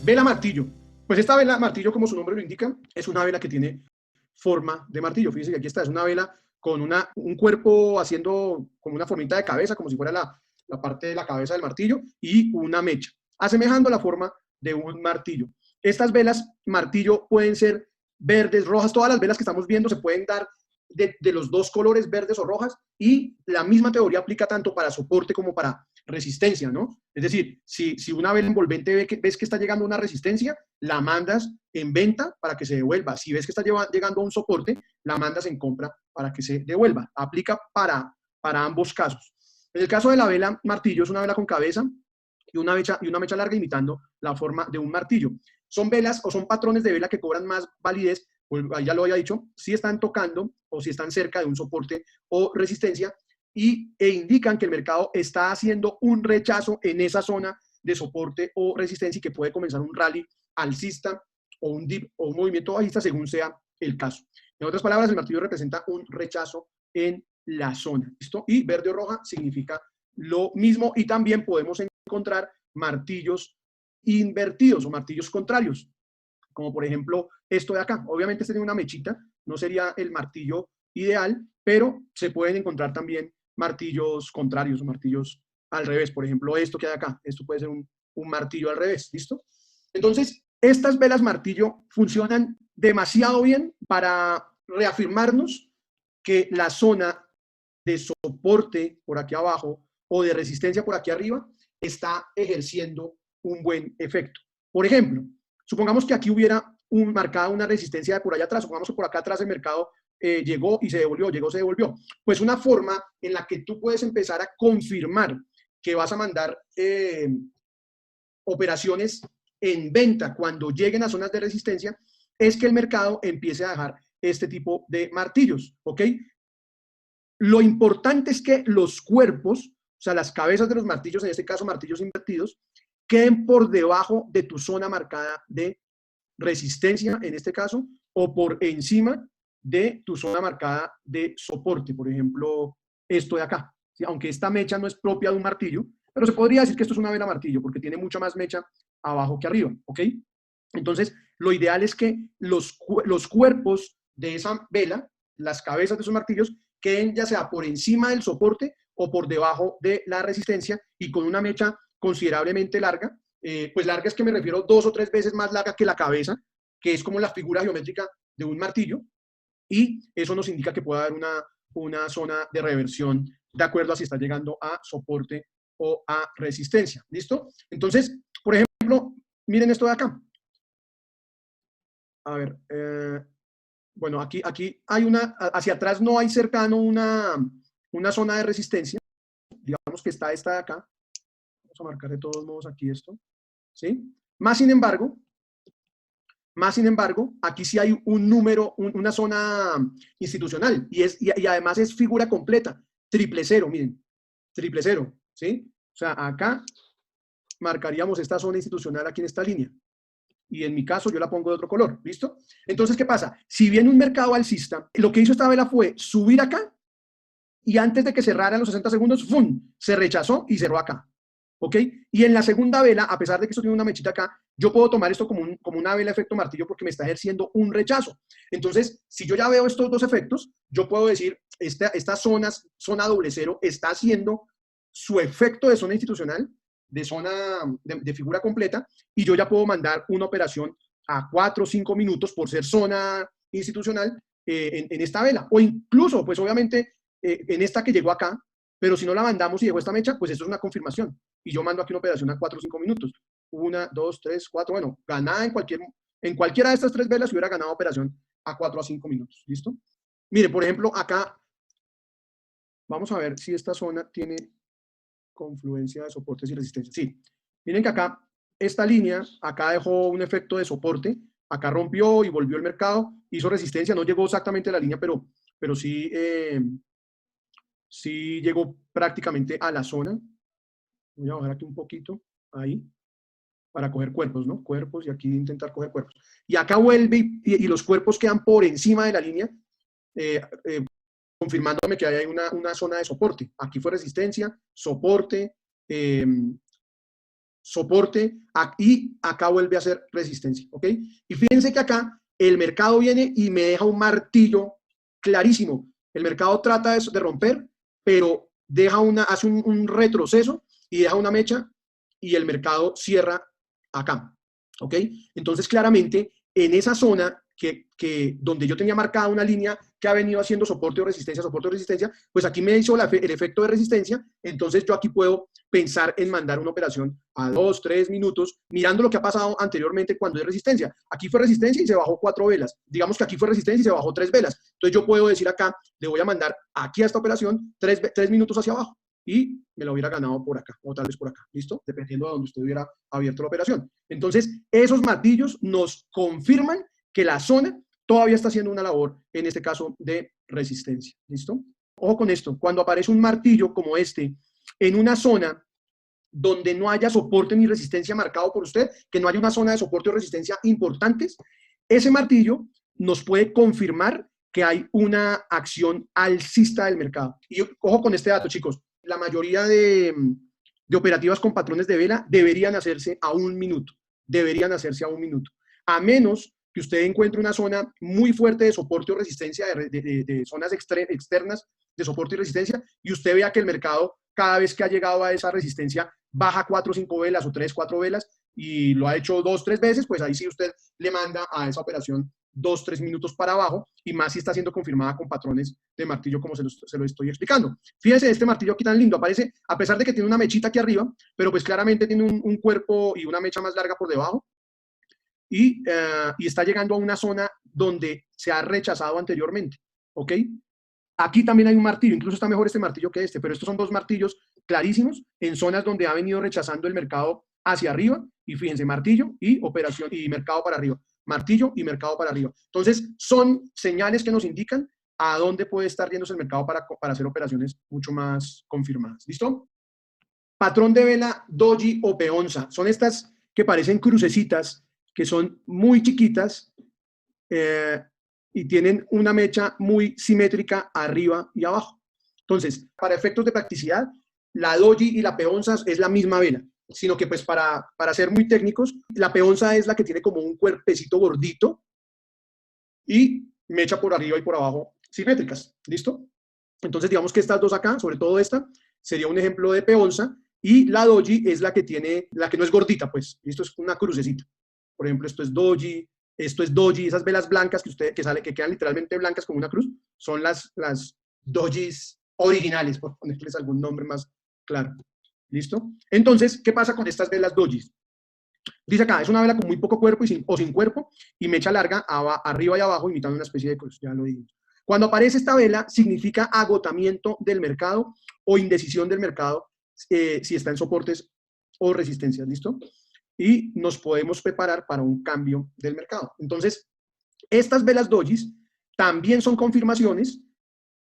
Vela martillo. Pues esta vela martillo, como su nombre lo indica, es una vela que tiene forma de martillo. Fíjense que aquí está, es una vela con un cuerpo haciendo como una formita de cabeza, como si fuera la parte de la cabeza del martillo, y una mecha, asemejando la forma de un martillo. Estas velas martillo pueden ser verdes, rojas, todas las velas que estamos viendo se pueden dar de los dos colores, verdes o rojas, y la misma teoría aplica tanto para soporte como para resistencia, ¿no? Es decir, si una vela envolvente ves que está llegando a una resistencia, la mandas en venta para que se devuelva. Si ves que está llegando a un soporte, la mandas en compra para que se devuelva. Aplica para ambos casos. En el caso de la vela martillo, es una vela con cabeza y una mecha larga imitando la forma de un martillo. Son velas o son patrones de vela que cobran más validez, pues ya lo había dicho, si están tocando o si están cerca de un soporte o resistencia e indican que el mercado está haciendo un rechazo en esa zona de soporte o resistencia y que puede comenzar un rally alcista o un dip o un movimiento bajista según sea el caso. En otras palabras, el martillo representa un rechazo en la zona, ¿listo? Y verde o roja significa lo mismo, y también podemos encontrar martillos invertidos o martillos contrarios, como por ejemplo esto de acá. Obviamente este tiene una mechita, no sería el martillo ideal, pero se pueden encontrar también martillos contrarios o martillos al revés. Por ejemplo, esto que hay acá, esto puede ser un martillo al revés, ¿listo? Entonces, estas velas martillo funcionan demasiado bien para reafirmarnos que la zona de soporte por aquí abajo o de resistencia por aquí arriba está ejerciendo un buen efecto. Por ejemplo, supongamos que aquí hubiera marcada una resistencia de por allá atrás, supongamos que por acá atrás el mercado llegó y se devolvió, llegó, se devolvió. Pues una forma en la que tú puedes empezar a confirmar que vas a mandar operaciones en venta cuando lleguen a zonas de resistencia es que el mercado empiece a dejar este tipo de martillos, ¿ok? Lo importante es que los cuerpos, o sea, las cabezas de los martillos, en este caso martillos invertidos, queden por debajo de tu zona marcada de resistencia, en este caso, o por encima de tu zona marcada de soporte. Por ejemplo, esto de acá. ¿Sí? Aunque esta mecha no es propia de un martillo, pero se podría decir que esto es una vela martillo, porque tiene mucha más mecha abajo que arriba, ¿ok? Entonces, lo ideal es que los cuerpos de esa vela, las cabezas de esos martillos, queden ya sea por encima del soporte o por debajo de la resistencia y con una mecha considerablemente larga. Pues larga es que me refiero 2 o 3 veces más larga que la cabeza, que es como la figura geométrica de un martillo, y eso nos indica que puede haber una zona de reversión de acuerdo a si está llegando a soporte o a resistencia. ¿Listo? Entonces, por ejemplo, miren esto de acá. A ver, bueno, aquí hay hacia atrás no hay cercano una zona de resistencia, digamos que está esta de acá. Vamos a marcar de todos modos aquí esto, ¿sí? Más sin embargo, aquí sí hay un número, una zona institucional, y además es figura completa, 000, miren, 000, ¿sí? O sea, acá marcaríamos esta zona institucional aquí en esta línea, y en mi caso yo la pongo de otro color, ¿listo? Entonces, ¿qué pasa? Si viene un mercado alcista, lo que hizo esta vela fue subir acá, y antes de que cerraran los 60 segundos, ¡fum!, se rechazó y cerró acá. ¿Ok? Y en la segunda vela, a pesar de que esto tiene una mechita acá, yo puedo tomar esto como una vela efecto martillo porque me está ejerciendo un rechazo. Entonces, si yo ya veo estos dos efectos, yo puedo decir, esta zona 0 está haciendo su efecto de zona institucional, de zona de figura completa, y yo ya puedo mandar una operación a 4 o 5 minutos por ser zona institucional en esta vela. O incluso, pues obviamente, en esta que llegó acá, pero si no la mandamos y llegó esta mecha, pues eso es una confirmación. Y yo mando aquí una operación a 4 o 5 minutos. 1, 2, 3, 4, bueno, ganada en cualquiera de estas 3 velas, hubiera ganado operación a 4 a 5 minutos. ¿Listo? Mire, por ejemplo, acá, vamos a ver si esta zona tiene confluencia de soportes y resistencias. Sí, miren que acá, esta línea, acá dejó un efecto de soporte, acá rompió y volvió el mercado, hizo resistencia, no llegó exactamente a la línea, pero sí, sí llegó prácticamente a la zona. Voy a bajar aquí un poquito, ahí, para coger cuerpos, ¿no? Cuerpos, y aquí intentar coger cuerpos. Y acá vuelve y los cuerpos quedan por encima de la línea, confirmándome que hay una zona de soporte. Aquí fue resistencia, soporte, soporte y acá vuelve a ser resistencia, ¿ok? Y fíjense que acá el mercado viene y me deja un martillo clarísimo. El mercado trata de romper, pero hace un retroceso y deja una mecha y el mercado cierra acá, ¿ok? Entonces, claramente, en esa zona donde yo tenía marcada una línea que ha venido haciendo soporte o resistencia, pues aquí me hizo el efecto de resistencia, entonces yo aquí puedo pensar en mandar una operación a 2, 3 minutos, mirando lo que ha pasado anteriormente cuando es resistencia. Aquí fue resistencia y se bajó 4 velas. Digamos que aquí fue resistencia y se bajó 3 velas. Entonces yo puedo decir acá, le voy a mandar aquí a esta operación 3 minutos hacia abajo y me lo hubiera ganado por acá o tal vez por acá, ¿listo? Dependiendo de donde usted hubiera abierto la operación. Entonces, esos martillos nos confirman que la zona todavía está haciendo una labor, en este caso, de resistencia, ¿listo? Ojo con esto, cuando aparece un martillo como este en una zona donde no haya soporte ni resistencia marcado por usted, que no haya una zona de soporte o resistencia importantes, ese martillo nos puede confirmar que hay una acción alcista del mercado. Y ojo con este dato, chicos, la mayoría de operativas con patrones de vela deberían hacerse a 1 minuto, a menos que usted encuentre una zona muy fuerte de soporte o resistencia, de zonas externas de soporte y resistencia, y usted vea que el mercado, cada vez que ha llegado a esa resistencia, baja 4 o 5 velas o 3, 4 velas, y lo ha hecho 2, 3 veces, pues ahí sí usted le manda a esa operación 2, 3 minutos para abajo, y más si está siendo confirmada con patrones de martillo como se lo estoy explicando. Fíjense este martillo aquí tan lindo, aparece, a pesar de que tiene una mechita aquí arriba, pero pues claramente tiene un cuerpo y una mecha más larga por debajo, y está llegando a una zona donde se ha rechazado anteriormente, ¿ok? Aquí también hay un martillo, incluso está mejor este martillo que este, pero estos son 2 martillos clarísimos en zonas donde ha venido rechazando el mercado hacia arriba, y fíjense, martillo y operación y mercado para arriba, martillo y mercado para arriba. Entonces, son señales que nos indican a dónde puede estar yéndose el mercado para hacer operaciones mucho más confirmadas. ¿Listo? Patrón de vela doji o peonza. Son estas que parecen crucecitas, que son muy chiquitas y tienen una mecha muy simétrica arriba y abajo. Entonces, para efectos de practicidad, la doji y la peonza es la misma vela, sino que pues para ser muy técnicos, la peonza es la que tiene como un cuerpecito gordito y mecha por arriba y por abajo simétricas. ¿Listo? Entonces, digamos que estas dos acá, sobre todo esta, sería un ejemplo de peonza, y la doji es la que no es gordita, pues. Esto es una crucecita. Por ejemplo, esto es doji, esas velas blancas que quedan literalmente blancas como una cruz, son las dojis originales, por ponerles algún nombre más claro. ¿Listo? Entonces, ¿qué pasa con estas velas dojis? Dice acá, es una vela con muy poco cuerpo o sin cuerpo y mecha larga arriba y abajo, imitando una especie de cruz, ya lo dijimos. Cuando aparece esta vela, significa agotamiento del mercado o indecisión del mercado si está en soportes o resistencias, ¿listo? Y nos podemos preparar para un cambio del mercado. Entonces, estas velas dojis también son confirmaciones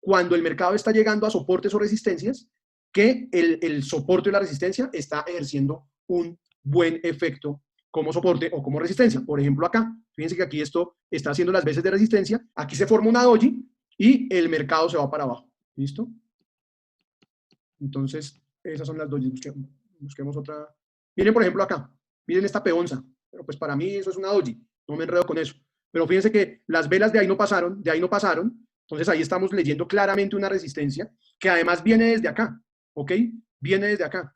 cuando el mercado está llegando a soportes o resistencias que el soporte o la resistencia está ejerciendo un buen efecto como soporte o como resistencia. Por ejemplo, acá, fíjense que aquí esto está haciendo las veces de resistencia, aquí se forma una doji y el mercado se va para abajo. ¿Listo? Entonces, esas son las dojis. Busquemos otra. Miren, por ejemplo, acá. Miren esta peonza. Pero pues para mí eso es una doji. No me enredo con eso. Pero fíjense que las velas de ahí no pasaron. Entonces ahí estamos leyendo claramente una resistencia que además viene desde acá. ¿Ok? Viene desde acá.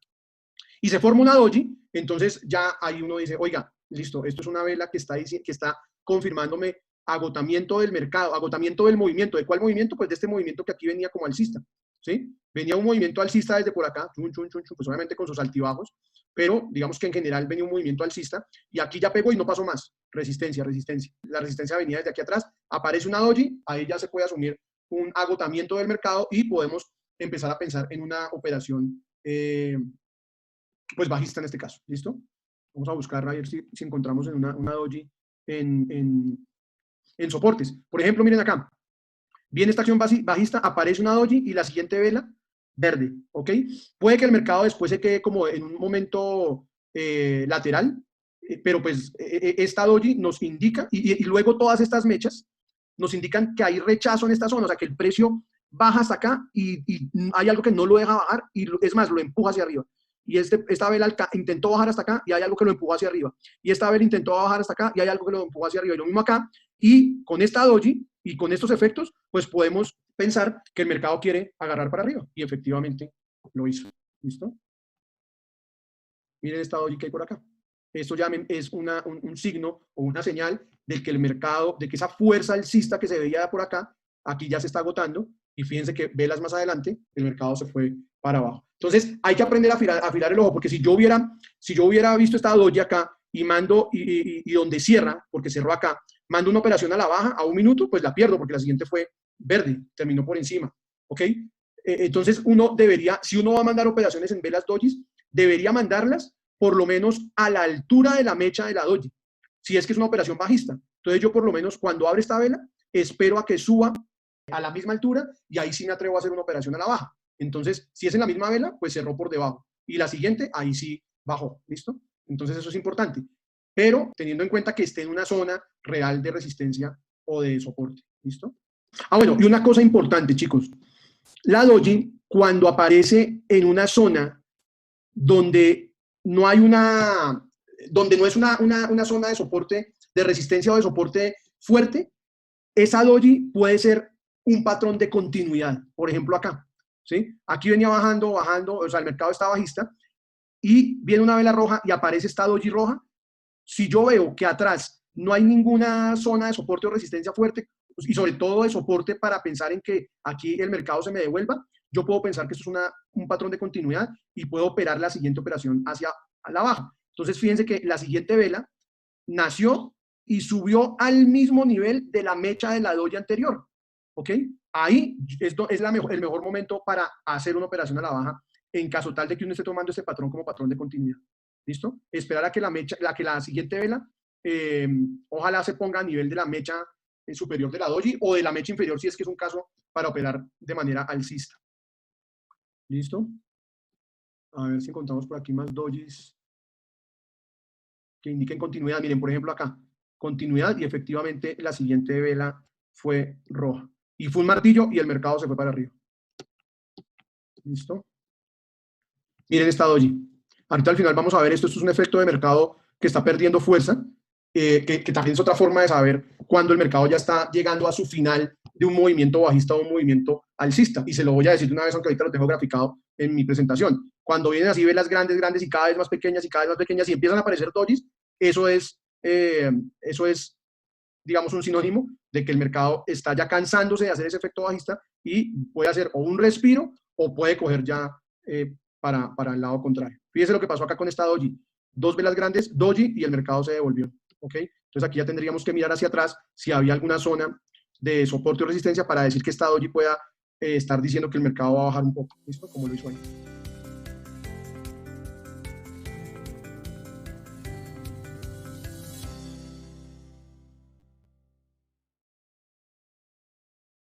Y se forma una doji. Entonces ya ahí uno dice, oiga, listo, esto es una vela que está confirmándome agotamiento del mercado, agotamiento del movimiento. ¿De cuál movimiento? Pues de este movimiento que aquí venía como alcista. ¿Sí? Venía un movimiento alcista desde por acá, pues obviamente con sus altibajos, pero digamos que en general venía un movimiento alcista y aquí ya pegó y no pasó más. Resistencia. La resistencia venía desde aquí atrás, aparece una doji, ahí ya se puede asumir un agotamiento del mercado y podemos empezar a pensar en una operación pues bajista en este caso. ¿Listo? Vamos a buscar a ver si encontramos en una doji en soportes. Por ejemplo, miren acá. Viene esta acción bajista, aparece una doji y la siguiente vela verde, ¿ok? Puede que el mercado después se quede como en un momento lateral, pero pues esta doji nos indica, y luego todas estas mechas nos indican que hay rechazo en esta zona, o sea que el precio baja hasta acá y hay algo que no lo deja bajar y es más, lo empuja hacia arriba. y esta vela intentó bajar hasta acá y hay algo que lo empujó hacia arriba. Y esta vela intentó bajar hasta acá y hay algo que lo empujó hacia arriba. Y lo mismo acá. Y con esta doji y con estos efectos, pues podemos pensar que el mercado quiere agarrar para arriba. Y efectivamente lo hizo. ¿Listo? Miren esta doji que hay por acá. Esto ya es un signo o una señal de que el mercado, de que esa fuerza alcista que se veía por acá, aquí ya se está agotando. Y fíjense que velas más adelante, el mercado se fue para abajo. Entonces, hay que aprender a afilar el ojo, porque si yo hubiera visto esta doji acá y mando, y donde cierra, porque cerró acá, mando una operación a la baja a 1 minuto, pues la pierdo, porque la siguiente fue verde, terminó por encima. ¿Ok? Entonces, uno debería, si uno va a mandar operaciones en velas dojis, debería mandarlas por lo menos a la altura de la mecha de la doji, si es que es una operación bajista. Entonces, yo por lo menos cuando abre esta vela, espero a que suba a la misma altura y ahí sí me atrevo a hacer una operación a la baja. Entonces, si es en la misma vela, pues cerró por debajo. Y la siguiente, ahí sí bajó. ¿Listo? Entonces, eso es importante. Pero teniendo en cuenta que esté en una zona real de resistencia o de soporte. ¿Listo? Ah, bueno, y una cosa importante, chicos. La doji, cuando aparece en una zona donde no hay donde no es una zona de soporte, de resistencia o de soporte fuerte, esa doji puede ser un patrón de continuidad. Por ejemplo, acá, ¿sí? Aquí venía bajando, o sea, el mercado está bajista, y viene una vela roja y aparece esta doji roja. Si yo veo que atrás no hay ninguna zona de soporte o resistencia fuerte, y sobre todo de soporte para pensar en que aquí el mercado se me devuelva, yo puedo pensar que esto es un patrón de continuidad y puedo operar la siguiente operación hacia la baja. Entonces, fíjense que la siguiente vela nació y subió al mismo nivel de la mecha de la doji anterior. ¿Ok? Ahí es el mejor momento para hacer una operación a la baja en caso tal de que uno esté tomando este patrón como patrón de continuidad. ¿Listo? Esperar a que la siguiente vela ojalá se ponga a nivel de la mecha superior de la doji o de la mecha inferior si es que es un caso para operar de manera alcista. ¿Listo? A ver si encontramos por aquí más dojis que indiquen continuidad. Miren, por ejemplo acá, continuidad y efectivamente la siguiente vela fue roja. Y fue un martillo y el mercado se fue para arriba. ¿Listo? Miren esta doji. Ahorita al final vamos a ver esto. Esto es un efecto de mercado que está perdiendo fuerza, que también es otra forma de saber cuando el mercado ya está llegando a su final de un movimiento bajista o un movimiento alcista. Y se lo voy a decir de una vez, aunque ahorita lo tengo graficado en mi presentación. Cuando vienen así velas grandes, grandes y cada vez más pequeñas y cada vez más pequeñas y empiezan a aparecer dojis, eso es, digamos, un sinónimo de que el mercado está ya cansándose de hacer ese efecto bajista y puede hacer o un respiro o puede coger ya para el lado contrario. Fíjense lo que pasó acá con esta doji. 2 velas grandes, doji, y el mercado se devolvió. ¿Ok? Entonces aquí ya tendríamos que mirar hacia atrás si había alguna zona de soporte o resistencia para decir que esta doji pueda estar diciendo que el mercado va a bajar un poco. ¿Listo? Como lo hizo ahí.